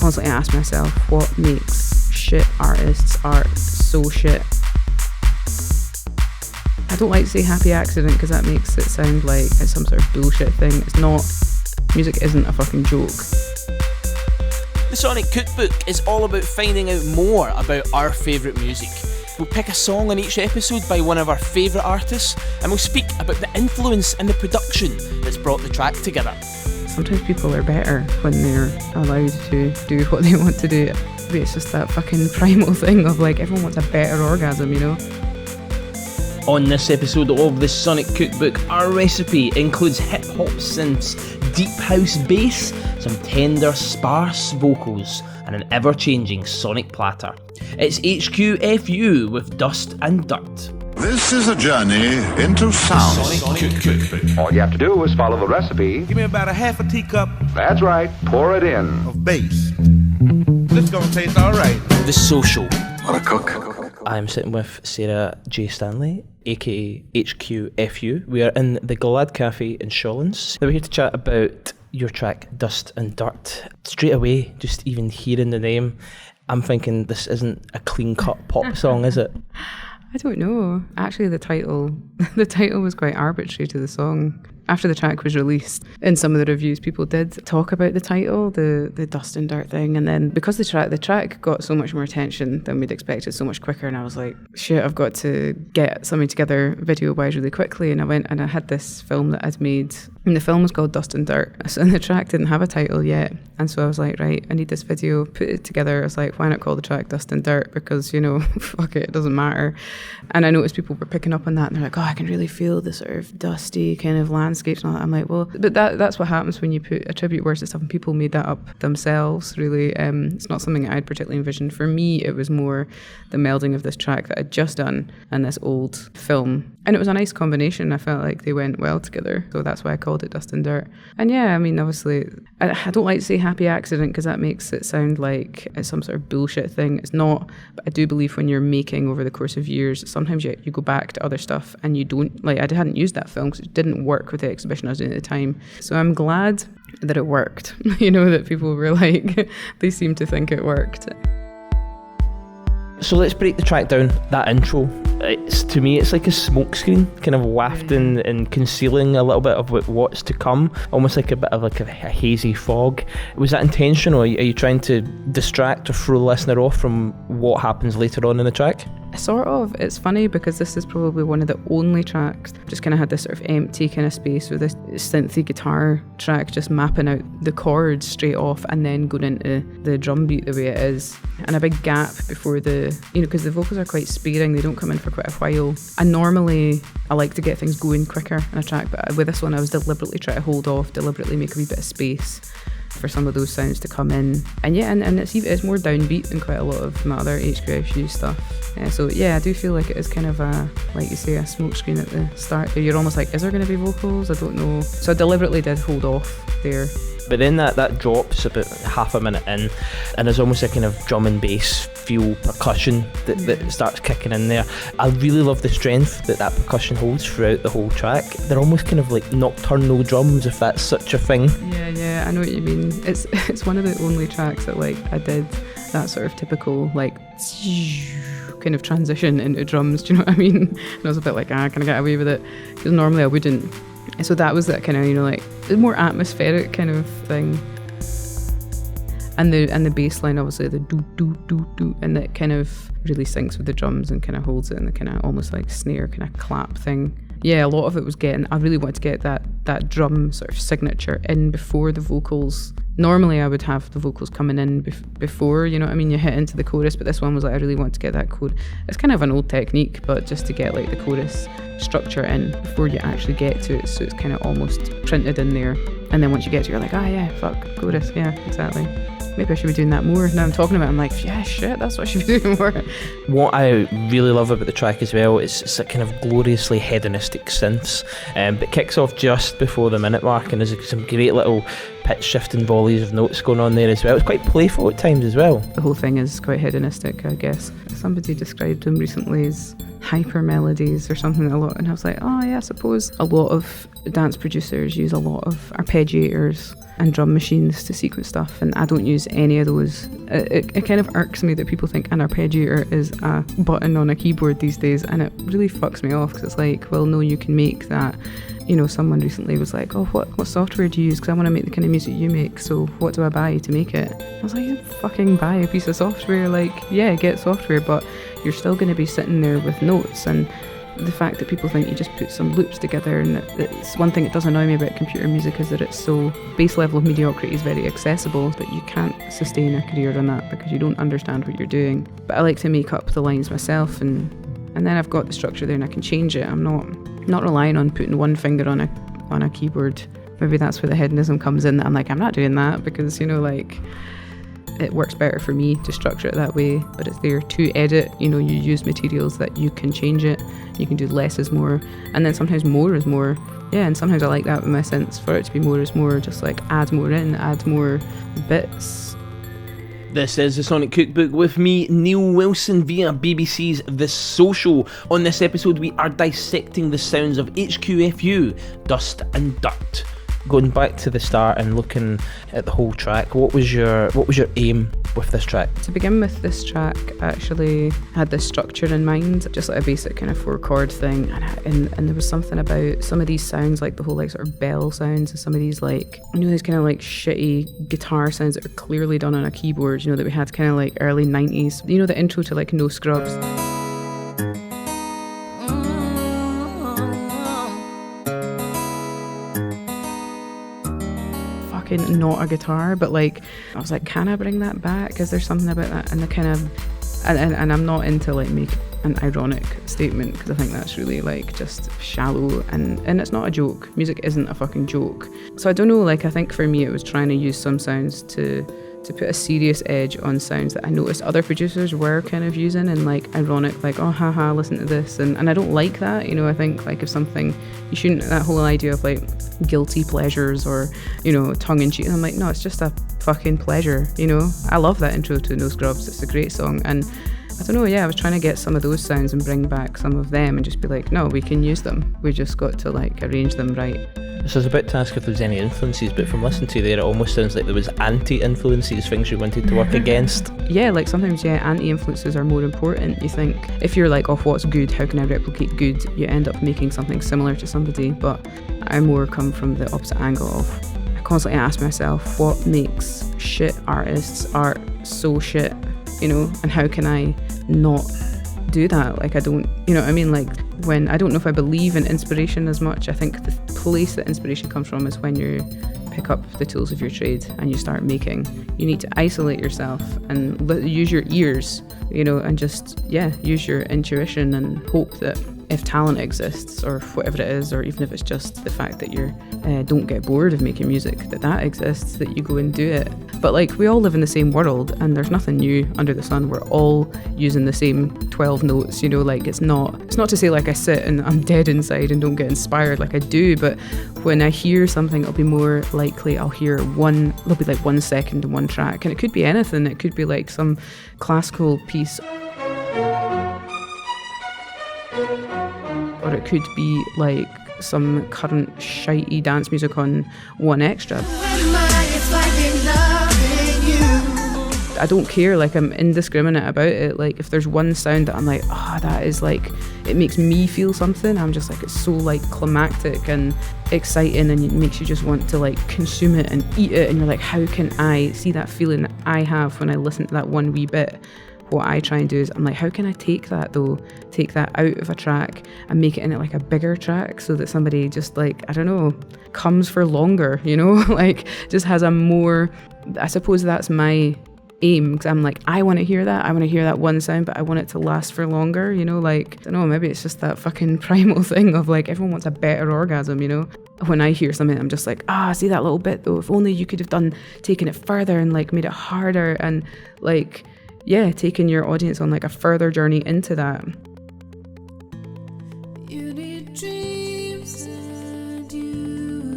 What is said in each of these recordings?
constantly ask myself, what makes shit artists' art so shit? I don't like to say happy accident because that makes it sound like it's some sort of bullshit thing. It's not. Music isn't a fucking joke. The Sonic Cookbook is all about finding out more about our favourite music. We'll pick a song on each episode by one of our favourite artists, and we'll speak about the influence and the production that's brought the track together. Sometimes people are better when they're allowed to do what they want to do. Maybe it's just that fucking primal thing of like, everyone wants a better orgasm, you know? On this episode of the Sonic Cookbook, our recipe includes hip-hop synths, deep house bass, some tender, sparse vocals, and an ever-changing sonic platter. It's HQFU with Dust and Dirt. This is a journey into sound. Sonic Cookbook. All you have to do is follow the recipe. Give me about a half a teacup That's right, pour it in. of bass. This gonna taste all right. The Social. What a cook. I'm sitting with Sarah J. Stanley, aka HQFU. We are in the Glad Cafe in Shawlands. We're here to chat about your track Dust and Dirt. Straight away, just even hearing the name, I'm thinking this isn't a clean-cut pop song, is it? I don't know. Actually, the title was quite arbitrary to the song. After the track was released, in some of the reviews, people did talk about the title, the Dust and Dirt thing, and then because the track got so much more attention than we'd expected, so much quicker, and I was like, shit, I've got to get something together video-wise really quickly, and I went and I had this film that I'd made, and the film was called Dust and Dirt, and the track didn't have a title yet, and so I was like, right, I need this video, put it together. I was like, why not call the track Dust and Dirt, because, you know, fuck it doesn't matter. And I noticed people were picking up on that, and they're like, oh, I can really feel the sort of dusty kind of landscapes and all that. I'm like, well, but that's what happens when you put attribute words to stuff, and people made that up themselves, really. It's not something I'd particularly envisioned. For me, it was more the melding of this track that I'd just done and this old film. And it was a nice combination. I felt like they went well together. So that's why I called it Dust and Dirt. And yeah, I mean, obviously, I don't like to say happy accident because that makes it sound like it's some sort of bullshit thing. It's not. But I do believe when you're making over the course of years, sometimes you go back to other stuff and you don't, like, I hadn't used that film because it didn't work with the exhibition I was doing at the time. So I'm glad that it worked. You know, that people were like, they seem to think it worked. So let's break the track down. That intro, to me, it's like a smokescreen, kind of wafting and concealing a little bit of what's to come, almost like a bit of like a hazy fog. Was that intentional? Are you trying to distract or throw the listener off from what happens later on in the track? Sort of. It's funny because this is probably one of the only tracks just kind of had this sort of empty kind of space with this synthy guitar track just mapping out the chords straight off and then going into the drum beat the way it is, and a big gap before the, you know, because the vocals are quite sparing, they don't come in for quite a while. And normally I like to get things going quicker in a track, but with this one I was deliberately trying to hold off, deliberately make a wee bit of space for some of those sounds to come in. And yeah, and it's more downbeat than quite a lot of my other HQFU stuff. So yeah, I do feel like it is kind of a, like you say, a smokescreen at the start. You're almost like, is there going to be vocals? I don't know. So I deliberately did hold off there. But then that drops about half a minute in, and there's almost a kind of drum and bass feel percussion that starts kicking in there. I really love the strength that percussion holds throughout the whole track. They're almost kind of like nocturnal drums, if that's such a thing. Yeah, I know what you mean. It's one of the only tracks that like I did that sort of typical like kind of transition into drums, do you know what I mean? And I was a bit like, can I get away with it? Because normally I wouldn't. So that was that kind of, you know, like more atmospheric kind of thing. And the bass line, obviously, the do do do do, and that kind of really syncs with the drums and kind of holds it in the kind of almost like snare kind of clap thing. Yeah, a lot of it was I really wanted to get that drum sort of signature in before the vocals. Normally I would have the vocals coming in before, you know what I mean, you hit into the chorus, but this one was like, I really want to get that chord. It's kind of an old technique, but just to get like the chorus structure in before you actually get to it, so it's kind of almost printed in there. And then once you get to it, you're like, yeah, fuck, chorus, yeah, exactly. Maybe I should be doing that more. Now I'm talking about it, I'm like, yeah, shit, that's what I should be doing more. What I really love about the track as well is it's a kind of gloriously hedonistic synths, but it kicks off just before the minute mark, and there's some great little pitch shifting volleys of notes going on there as well. It's quite playful at times as well. The whole thing is quite hedonistic, I guess. Somebody described them recently as hyper melodies or something a lot, and I was like, oh yeah, I suppose a lot of dance producers use a lot of arpeggiators and drum machines to sequence stuff, and I don't use any of those. It kind of irks me that people think an arpeggiator is a button on a keyboard these days, and it really fucks me off, because it's like, well, no, you can make that. You know, someone recently was like, oh, what software do you use? Because I want to make the kind of music you make, so what do I buy to make it? I was like, you fucking buy a piece of software. Like, yeah, get software, but you're still going to be sitting there with notes. And the fact that people think you just put some loops together, and it's one thing that does annoy me about computer music is that it's so, base level of mediocrity is very accessible, but you can't sustain a career on that because you don't understand what you're doing. But I like to make up the lines myself, and then I've got the structure there and I can change it. I'm not relying on putting one finger on a keyboard. Maybe that's where the hedonism comes in, that I'm like, I'm not doing that, because, you know, like, it works better for me to structure it that way. But it's there to edit. You know, you use materials that you can change it. You can do less is more, and then sometimes more is more. Yeah, and sometimes I like that with my synths, for it to be more is more, just like add more in, add more bits. This is the Sonic Cookbook with me, Neil Wilson, via BBC's The Social. On this episode, we are dissecting the sounds of HQFU, Dust and Dirt. Going back to the start and looking at the whole track, what was your aim with this track? To begin with, this track actually had this structure in mind, just like a basic kind of 4-chord thing, and there was something about some of these sounds, like the whole like sort of bell sounds, and some of these like, you know, these kind of like shitty guitar sounds that are clearly done on a keyboard, you know, that we had kind of like early 90s, you know, the intro to like No Scrubs. Not a guitar, but like I was like, can I bring that back? Is there something about that? And the kind of and I'm not into like make an ironic statement, because I think that's really like just shallow, and it's not a joke. Music isn't a fucking joke. So I don't know, like I think for me it was trying to use some sounds to put a serious edge on sounds that I noticed other producers were kind of using, and like ironic, like, oh haha, listen to this, and I don't like that, you know. I think like if something, you shouldn't, that whole idea of like guilty pleasures or, you know, tongue-in-cheek, and I'm like, no, it's just a fucking pleasure, you know. I love that intro to No Scrubs, it's a great song, and I don't know, yeah, I was trying to get some of those sounds and bring back some of them and just be like, no, we can use them, we just got to like arrange them right. So I was about to ask if there's any influences, but from listening to you there, it almost sounds like there was anti-influences, things you wanted to work against. Yeah, like sometimes, yeah, anti-influences are more important. You think, if you're like, oh, what's good, how can I replicate good? You end up making something similar to somebody, but I more come from the opposite angle of, I constantly ask myself, what makes shit artists' art so shit, you know, and how can I not do that? Like, I don't, you know what I mean? Like, when I don't know if I believe in inspiration as much, I think the place that inspiration comes from is when you pick up the tools of your trade and you start making. You need to isolate yourself and use your ears, you know, and just, yeah, use your intuition and hope that if talent exists or whatever it is, or even if it's just the fact that you don't get bored of making music, that exists, that you go and do it. But like, we all live in the same world and there's nothing new under the sun. We're all using the same 12 notes, you know, like it's not to say like I sit and I'm dead inside and don't get inspired, like I do, but when I hear something, it'll be more likely I'll hear there'll be like 1 second in one track, and it could be anything. It could be like some classical piece, or it could be like some current shitey dance music on One Extra. I don't care, like I'm indiscriminate about it. Like if there's one sound that I'm like, oh, that is like, it makes me feel something, I'm just like, it's so like climactic and exciting, and it makes you just want to like consume it and eat it, and you're like, how can I see that feeling that I have when I listen to that one wee bit? What I try and do is, I'm like, how can I take that out of a track and make it into like a bigger track, so that somebody just like, I don't know, comes for longer, you know, like just has a more, I suppose that's my aim, because I'm like, I want to hear that one sound, but I want it to last for longer, you know, like, I don't know, maybe it's just that fucking primal thing of like, everyone wants a better orgasm, you know. When I hear something, I'm just like, see that little bit though, if only you could have taken it further and like made it harder, and like, yeah, taking your audience on like a further journey into that. You need dreams and you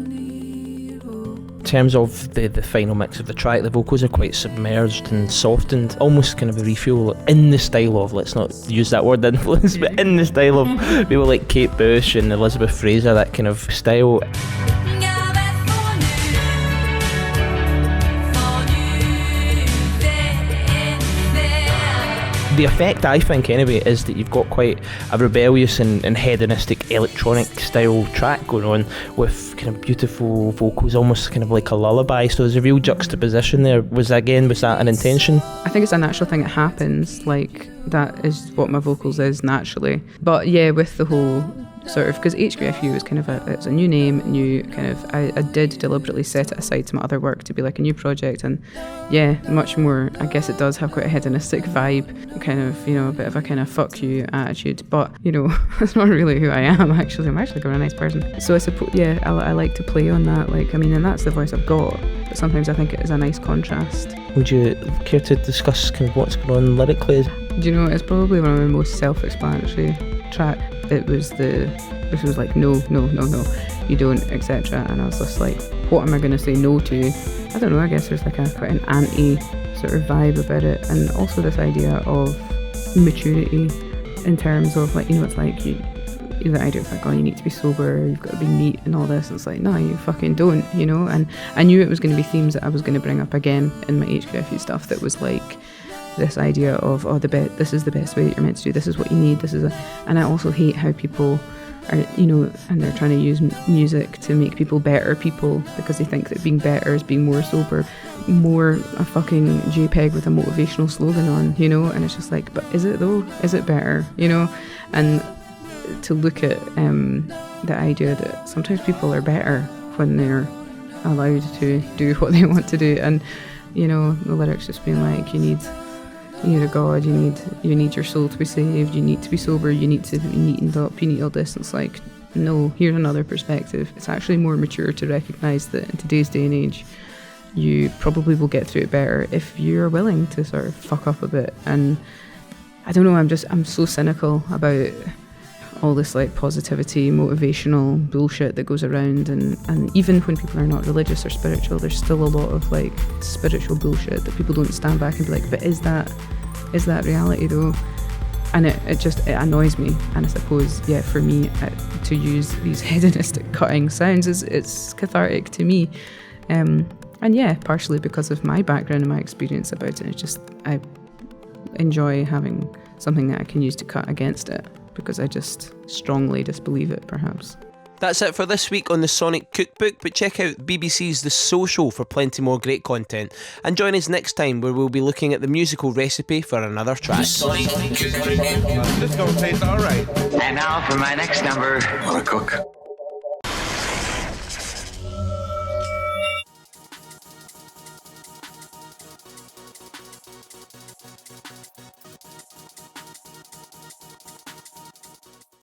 need hope. In terms of the final mix of the track, the vocals are quite submerged and softened, almost kind of a refuel in the style of, let's not use that word influence, but in the style of people like Kate Bush and Elizabeth Fraser, that kind of style. the effect, I think anyway, is that you've got quite a rebellious and hedonistic electronic style track going on with kind of beautiful vocals, almost kind of like a lullaby. So there's a real juxtaposition there. Was that an intention? I think it's a natural thing. It happens, like that is what my vocals is naturally. But yeah, with the whole sort of, because HQFU is kind of it's a new name, new kind of, I did deliberately set it aside to my other work to be like a new project, and yeah, much more, I guess it does have quite a hedonistic vibe, kind of, you know, a bit of a kind of fuck you attitude, but you know, that's not really who I am actually. I'm actually kind of a nice person. So I suppose, yeah, I like to play on that, like, I mean, and that's the voice I've got, but sometimes I think it is a nice contrast. Would you care to discuss kind of what's going on lyrically? Do you know, it's probably one of the most self-explanatory track. It was like, no, you don't, etc. And I was just like, what am I going to say no to? I don't know, I guess there's like quite an anti sort of vibe about it. And also this idea of maturity in terms of like, you know, it's like the idea of like, oh, you need to be sober, you've got to be neat and all this. And it's like, no, you fucking don't, you know? And I knew it was going to be themes that I was going to bring up again in my HQFU stuff that was like, this idea of, oh, this is the best way that you're meant to do, this is what you need, and I also hate how people are, you know, and they're trying to use music to make people better people because they think that being better is being more sober, more a fucking JPEG with a motivational slogan on, you know, and it's just like, but is it though? Is it better, you know? And to look at the idea that sometimes people are better when they're allowed to do what they want to do, and you know, the lyrics just being like, you need a God, you need your soul to be saved, you need to be sober, you need to be neatened up, you need all this. It's like, no, here's another perspective. It's actually more mature to recognise that in today's day and age, you probably will get through it better if you're willing to sort of fuck up a bit. And I don't know, I'm so cynical about all this like positivity, motivational bullshit that goes around, and even when people are not religious or spiritual, there's still a lot of like spiritual bullshit that people don't stand back and be like, but is that reality though? And it annoys me. And I suppose, yeah, for me to use these hedonistic cutting sounds it's cathartic to me, and yeah, partially because of my background and my experience about it. It's just, I enjoy having something that I can use to cut against it, because I just strongly disbelieve it, perhaps. That's it for this week on the Sonic Cookbook, but check out BBC's The Social for plenty more great content. And join us next time where we'll be looking at the musical recipe for another track. This gonna taste alright. And now for my next number. What a cook.